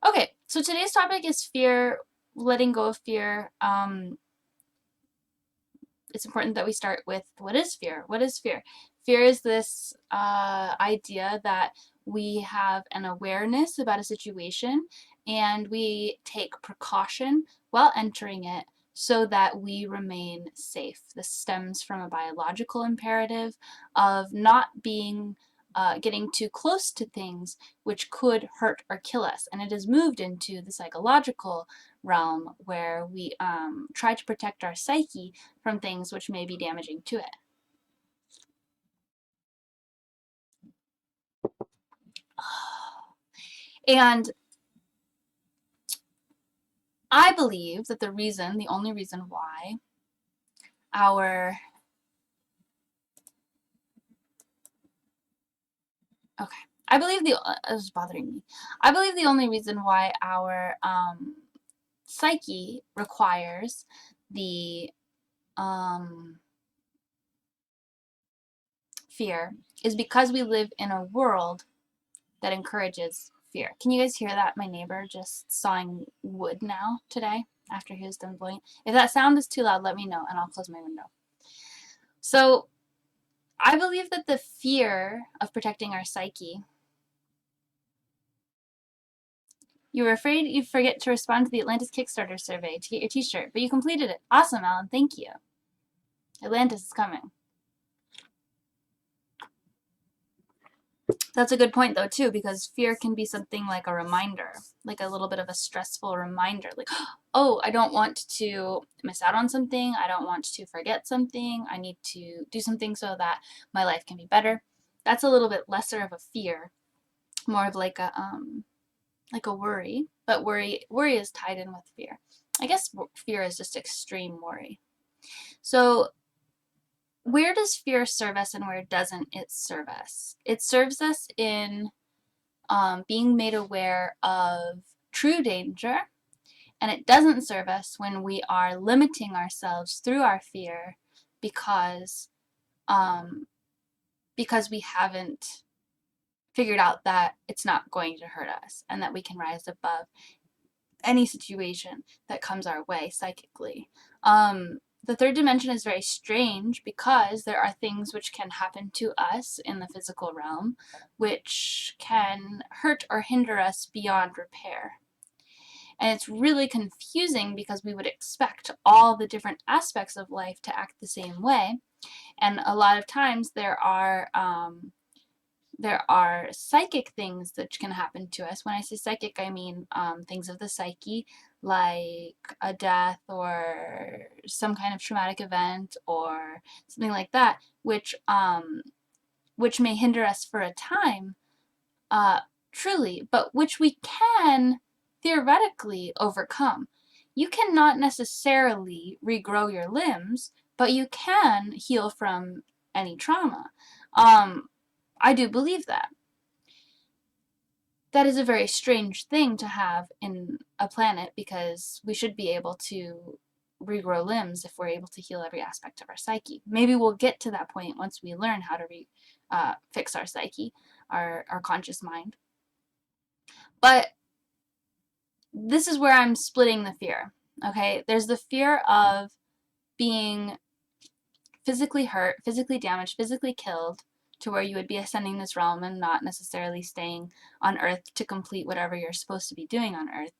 Okay, so today's topic is fear, letting go of fear. It's important that we start with what is fear? What is fear? Fear is this idea that we have an awareness about a situation and we take precaution while entering it so that we remain safe. This stems from a biological imperative of not being getting too close to things which could hurt or kill us. And it has moved into the psychological realm where we try to protect our psyche from things which may be damaging to it. And I believe that the only reason why our, okay, I believe this is bothering me. I believe the only reason why our psyche requires the fear is because we live in a world that encourages fear. Can you guys hear that? My neighbor just sawing wood now today after he was done blowing. If that sound is too loud, let me know and I'll close my window. So I believe that the fear of protecting our psyche. You were afraid you'd forget to respond to the Atlantis Kickstarter survey to get your t-shirt, but you completed it. Awesome, Alan. Thank you. Atlantis is coming. That's a good point, though, too, because fear can be something like a reminder, like a little bit of a stressful reminder. Like, oh, I don't want to miss out on something. I don't want to forget something. I need to do something so that my life can be better. That's a little bit lesser of a fear, more of like a worry. But worry is tied in with fear. I guess fear is just extreme worry. So where does fear serve us and where doesn't it serve us? It serves us in being made aware of true danger, and it doesn't serve us when we are limiting ourselves through our fear because um, because we haven't figured out that it's not going to hurt us and that we can rise above any situation that comes our way psychically. The third dimension is very strange because there are things which can happen to us in the physical realm which can hurt or hinder us beyond repair. And it's really confusing because we would expect all the different aspects of life to act the same way. And a lot of times there are psychic things that can happen to us. When I say psychic, I mean things of the psyche, like a death or some kind of traumatic event or something like that, which may hinder us for a time, truly, but which we can theoretically overcome. You cannot necessarily regrow your limbs, but you can heal from any trauma. I do believe that. That is a very strange thing to have in a planet because we should be able to regrow limbs if we're able to heal every aspect of our psyche. Maybe we'll get to that point once we learn how to fix our psyche, our conscious mind. But this is where I'm splitting the fear, okay? There's the fear of being physically hurt, physically damaged, physically killed to where you would be ascending this realm and not necessarily staying on Earth to complete whatever you're supposed to be doing on Earth,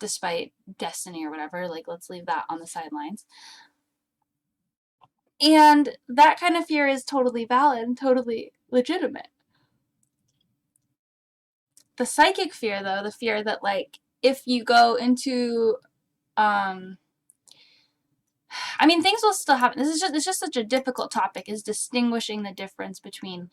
despite destiny or whatever. Like, let's leave that on the sidelines. And that kind of fear is totally valid and totally legitimate. The psychic fear, though, the fear that, like, if you go into I mean, things will still happen. It's just such a difficult topic, is distinguishing the difference between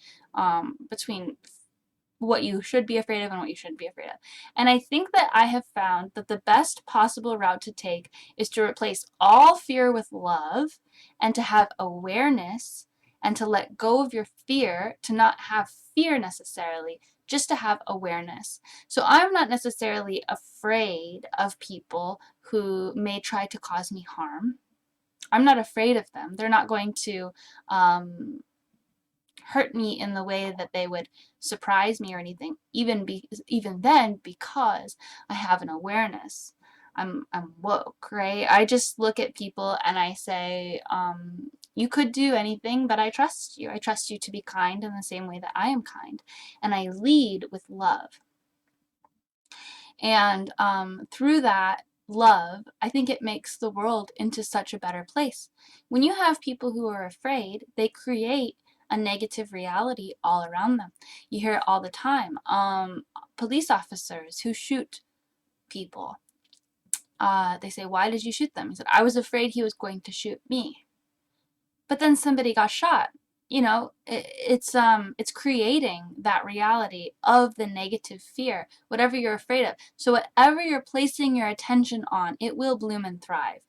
what you should be afraid of and what you shouldn't be afraid of. And I think that I have found that the best possible route to take is to replace all fear with love and to have awareness and to let go of your fear, to not have fear necessarily, just to have awareness. So I'm not necessarily afraid of people who may try to cause me harm. I'm not afraid of them. They're not going to hurt me in the way that they would surprise me or anything, even then, because I have an awareness. I'm woke, right? I just look at people and I say, you could do anything, but I trust you. I trust you to be kind in the same way that I am kind. And I lead with love. And through that love, I think it makes the world into such a better place. When you have people who are afraid, they create a negative reality all around them. You hear it all the time. Police officers who shoot people. They say, why did you shoot them? He said, I was afraid he was going to shoot me. But then somebody got shot. You know, it's creating that reality of the negative fear, whatever you're afraid of. So whatever you're placing your attention on, it will bloom and thrive.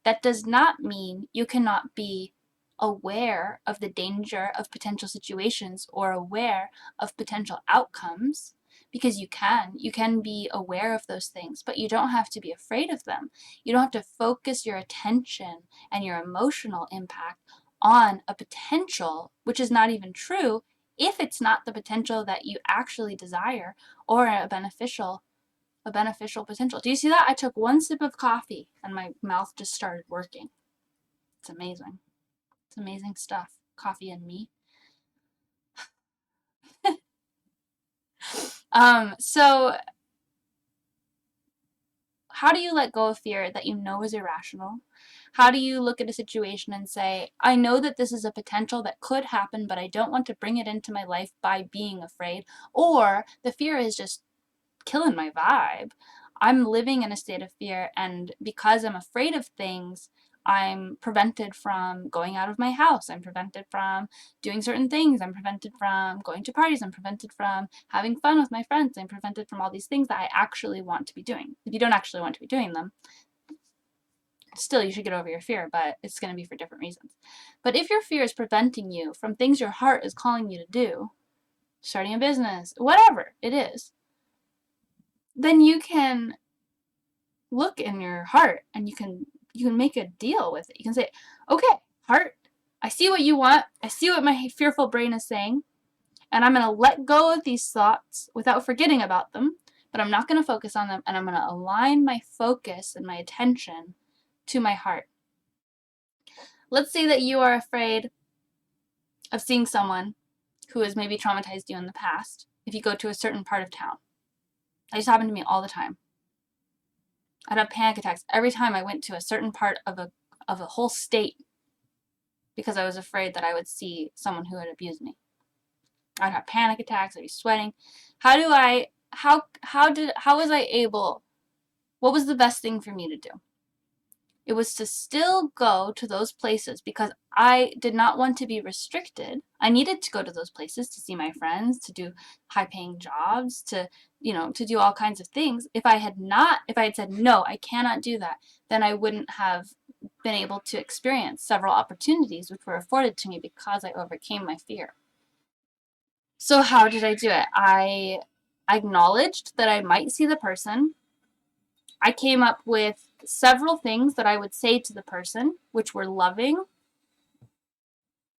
That does not mean you cannot be aware of the danger of potential situations or aware of potential outcomes, because you can be aware of those things, but you don't have to be afraid of them. You don't have to focus your attention and your emotional impact on a potential which is not even true if it's not the potential that you actually desire or a beneficial potential. Do you see that? I took one sip of coffee and my mouth just started working. It's amazing. It's amazing stuff. Coffee and me. So how do you let go of fear that you know is irrational? How do you look at a situation and say, I know that this is a potential that could happen, but I don't want to bring it into my life by being afraid, or the fear is just killing my vibe. I'm living in a state of fear, and because I'm afraid of things, I'm prevented from going out of my house. I'm prevented from doing certain things. I'm prevented from going to parties. I'm prevented from having fun with my friends. I'm prevented from all these things that I actually want to be doing. If you don't actually want to be doing them, still you should get over your fear, but it's going to be for different reasons. But if your fear is preventing you from things your heart is calling you to do, starting a business, whatever it is, then you can look in your heart and you can make a deal with it. You can say, okay, heart, I see what you want. I see what my fearful brain is saying, and I'm going to let go of these thoughts without forgetting about them, but I'm not going to focus on them, and I'm going to align my focus and my attention to my heart. Let's say that you are afraid of seeing someone who has maybe traumatized you in the past if you go to a certain part of town. That just happened to me all the time. I'd have panic attacks every time I went to a certain part of a whole state because I was afraid that I would see someone who had abused me. I'd have panic attacks, I'd be sweating. How was I able, what was the best thing for me to do? It was to still go to those places because I did not want to be restricted. I needed to go to those places to see my friends, to do high-paying jobs, to do all kinds of things. If I had said, no, I cannot do that, then I wouldn't have been able to experience several opportunities which were afforded to me because I overcame my fear. So how did I do it? I acknowledged that I might see the person. I came up with several things that I would say to the person, which were loving.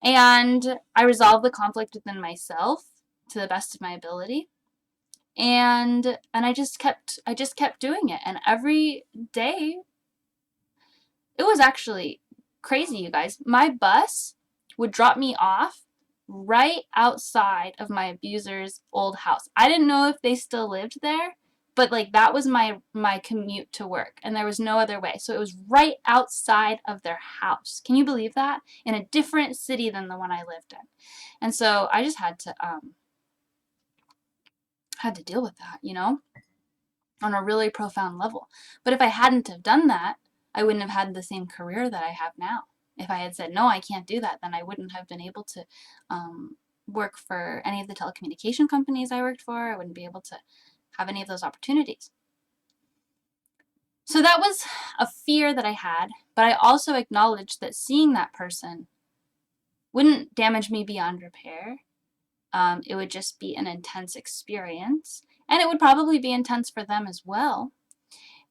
And I resolved the conflict within myself to the best of my ability. And I just kept doing it. And every day, it was actually crazy, you guys. My bus would drop me off right outside of my abuser's old house. I didn't know if they still lived there, but like that was my commute to work, and there was no other way. So it was right outside of their house. Can you believe that? In a different city than the one I lived in. And so I just had to deal with that, on a really profound level. But if I hadn't have done that, I wouldn't have had the same career that I have now. If I had said, no, I can't do that, then I wouldn't have been able to work for any of the telecommunication companies I worked for. I wouldn't be able to have any of those opportunities. So that was a fear that I had, but I also acknowledged that seeing that person wouldn't damage me beyond repair. It would just be an intense experience, and it would probably be intense for them as well.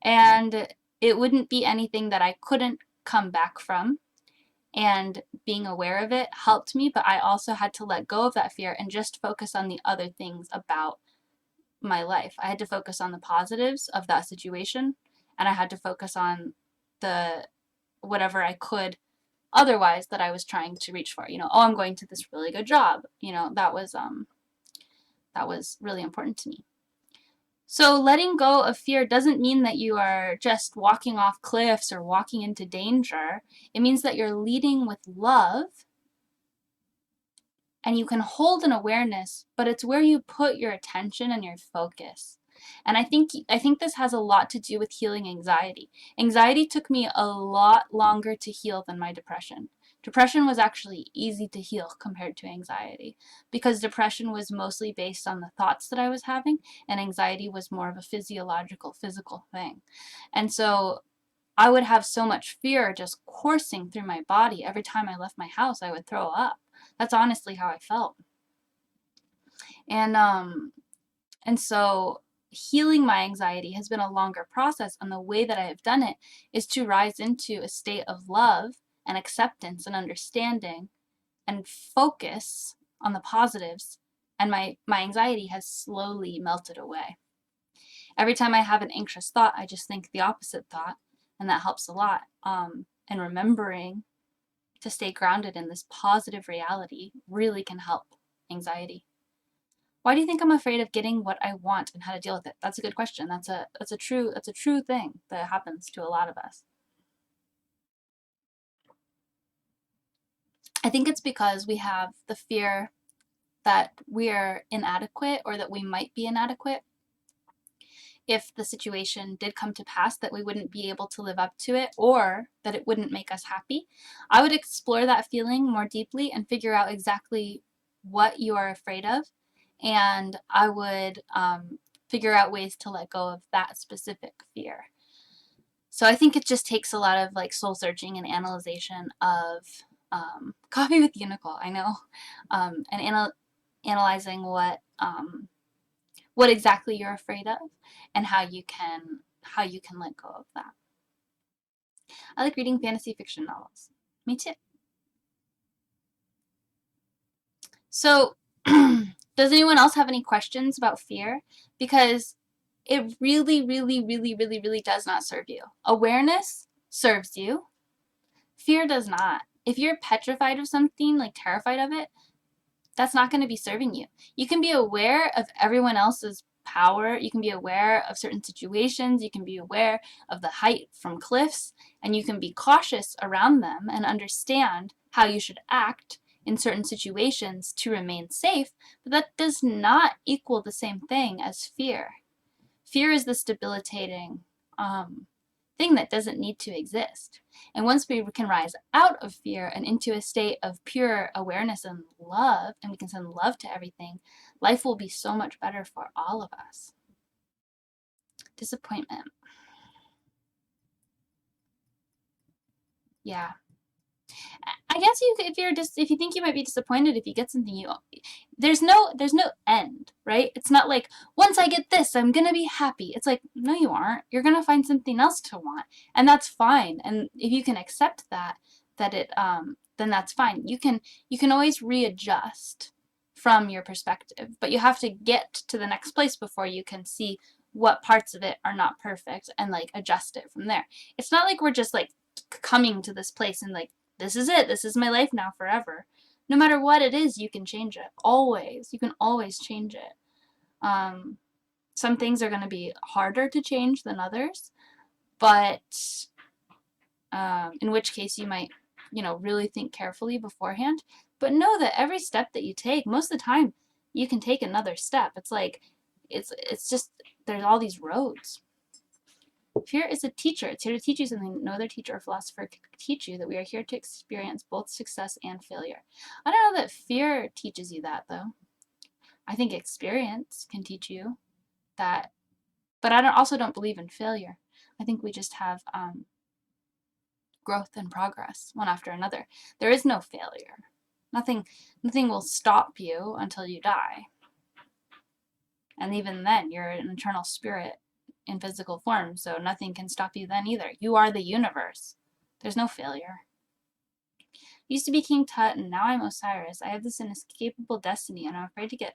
And it wouldn't be anything that I couldn't come back from. And being aware of it helped me, but I also had to let go of that fear and just focus on the other things about my life. I had to focus on the positives of that situation, and I had to focus on the whatever I could otherwise that I was trying to reach for. Oh, I'm going to this really good job. That was really important to me. So letting go of fear doesn't mean that you are just walking off cliffs or walking into danger. It means that you're leading with love, and you can hold an awareness, but it's where you put your attention and your focus. And I think this has a lot to do with healing anxiety. Anxiety took me a lot longer to heal than my depression. Depression was actually easy to heal compared to anxiety, because depression was mostly based on the thoughts that I was having, and anxiety was more of a physical thing. And so I would have so much fear just coursing through my body. Every time I left my house, I would throw up. That's honestly how I felt. And so healing my anxiety has been a longer process, and the way that I have done it is to rise into a state of love and acceptance and understanding and focus on the positives, and my anxiety has slowly melted away. Every time I have an anxious thought, I just think the opposite thought, and that helps a lot. And remembering to stay grounded in this positive reality really can help anxiety. Why do you think I'm afraid of getting what I want, and how to deal with it? That's a good question. That's a true thing that happens to a lot of us. I think it's because we have the fear that we're inadequate, or that we might be inadequate if the situation did come to pass, that we wouldn't be able to live up to it, or that it wouldn't make us happy. I would explore that feeling more deeply and figure out exactly what you are afraid of, and I would figure out ways to let go of that specific fear. So I think it just takes a lot of soul searching and analyzation of coffee with Unicole, I know, and analyzing what exactly you're afraid of, and how you can let go of that. I like reading fantasy fiction novels. Me too. So does anyone else have any questions about fear? Because it really, really, really, really, really does not serve you. Awareness serves you. Fear does not. If you're petrified of something, terrified of it, that's not going to be serving you. You can be aware of everyone else's power. You can be aware of certain situations. You can be aware of the height from cliffs, and you can be cautious around them and understand how you should act in certain situations to remain safe, but that does not equal the same thing as fear. Fear is this debilitating thing that doesn't need to exist. And once we can rise out of fear and into a state of pure awareness and love, and we can send love to everything, life will be so much better for all of us. Disappointment. Yeah. I guess if you think you might be disappointed if you get something, there's no end, right? It's not like, once I get this, I'm gonna be happy. It's like, no, you aren't. You're gonna find something else to want, and that's fine. And if you can accept then that's fine. You can always readjust from your perspective, but you have to get to the next place before you can see what parts of it are not perfect and adjust it from there. It's not like we're just coming to this place and this is it. This is my life now forever. No matter what it is, you can change it. Always. You can always change it. Some things are going to be harder to change than others, but in which case you might, really think carefully beforehand. But know that every step that you take, most of the time, you can take another step. It's just, there's all these roads. Fear is a teacher. It's here to teach you something no other teacher or philosopher could teach you, that we are here to experience both success and failure. I don't know that fear teaches you that, though. I think experience can teach you that. But I also don't believe in failure. I think we just have growth and progress one after another. There is no failure. Nothing will stop you until you die. And even then, you're an eternal spirit in physical form, so nothing can stop you then either. You are the universe. There's no failure. Used to be King Tut, and now I'm Osiris. I have this inescapable destiny, and I'm afraid to get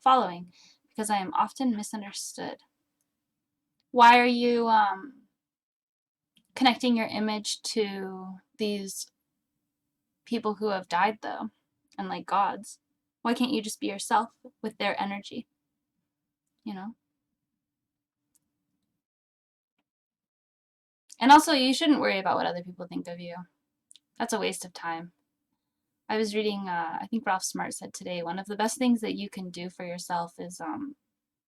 following, because I am often misunderstood. Why are you connecting your image to these people who have died, though, and like gods? Why can't you just be yourself with their energy, you know? And also, you shouldn't worry about what other people think of you. That's a waste of time. I was reading, I think Ralph Smart said today, one of the best things that you can do for yourself is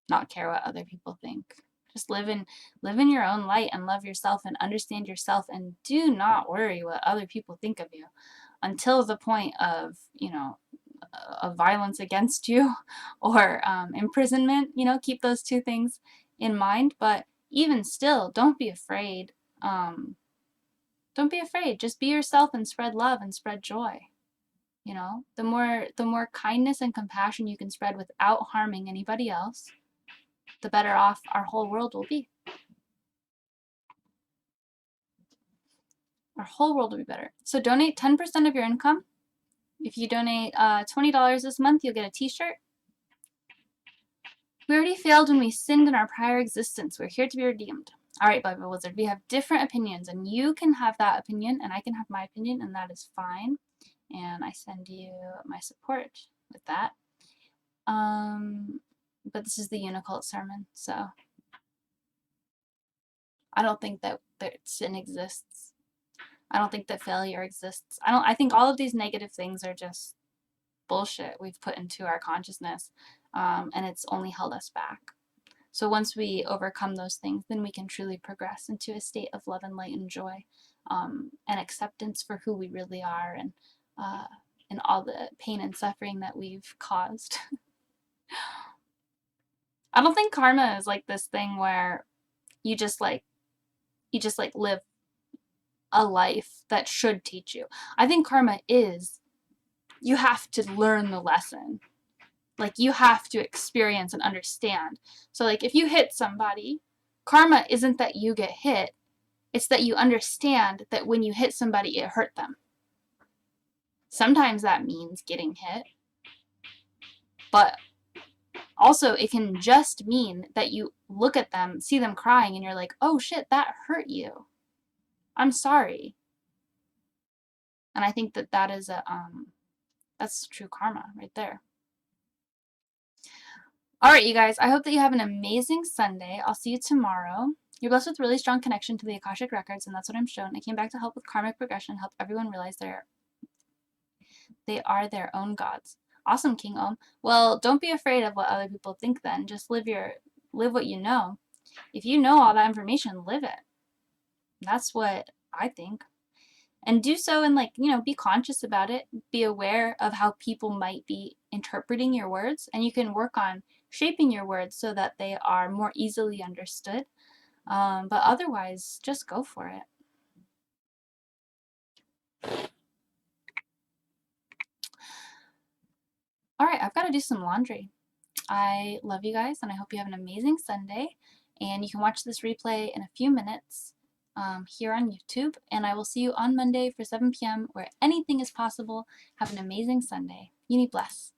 not care what other people think. Just live in your own light and love yourself and understand yourself, and do not worry what other people think of you until the point of, you know, of violence against you or imprisonment. You know, keep those two things in mind. But even still, don't be afraid. Don't be afraid. Just be yourself and spread love and spread joy. You know, the more kindness and compassion you can spread without harming anybody else, the better off our whole world will be. Our whole world will be better. So donate 10% of your income. If you donate $20 this month, you'll get a t-shirt. We already failed when we sinned in our prior existence. We're here to be redeemed. All right, Bible Wizard, we have different opinions, and you can have that opinion, and I can have my opinion, and that is fine. And I send you my support with that. But this is the Unicult sermon, so I don't think that sin exists. I don't think that failure exists. I think all of these negative things are just bullshit we've put into our consciousness, and it's only held us back. So once we overcome those things, then we can truly progress into a state of love and light and joy, and acceptance for who we really are, and all the pain and suffering that we've caused. I don't think karma is like this thing where you just live a life that should teach you. I think karma is, you have to learn the lesson. Like, you have to experience and understand. So, like, if you hit somebody, karma isn't that you get hit, it's that you understand that when you hit somebody, it hurt them. Sometimes that means getting hit, but also it can just mean that you look at them, see them crying, and you're like, oh shit, that hurt you. I'm sorry. And I think that that is that's true karma right there. All right, you guys, I hope that you have an amazing Sunday. I'll see you tomorrow. You're blessed with really strong connection to the Akashic Records, and that's what I'm shown. I came back to help with karmic progression, help everyone realize they are their own gods. Awesome, King Om. Well, don't be afraid of what other people think then. Just live what you know. If you know all that information, live it. That's what I think. And do so and, like, you know, be conscious about it. Be aware of how people might be interpreting your words, and you can work on shaping your words so that they are more easily understood. But otherwise, just go for it. All right, I've got to do some laundry. I love you guys, and I hope you have an amazing Sunday. And you can watch this replay in a few minutes here on YouTube. And I will see you on Monday for 7 p.m. where anything is possible. Have an amazing Sunday. Uni bless.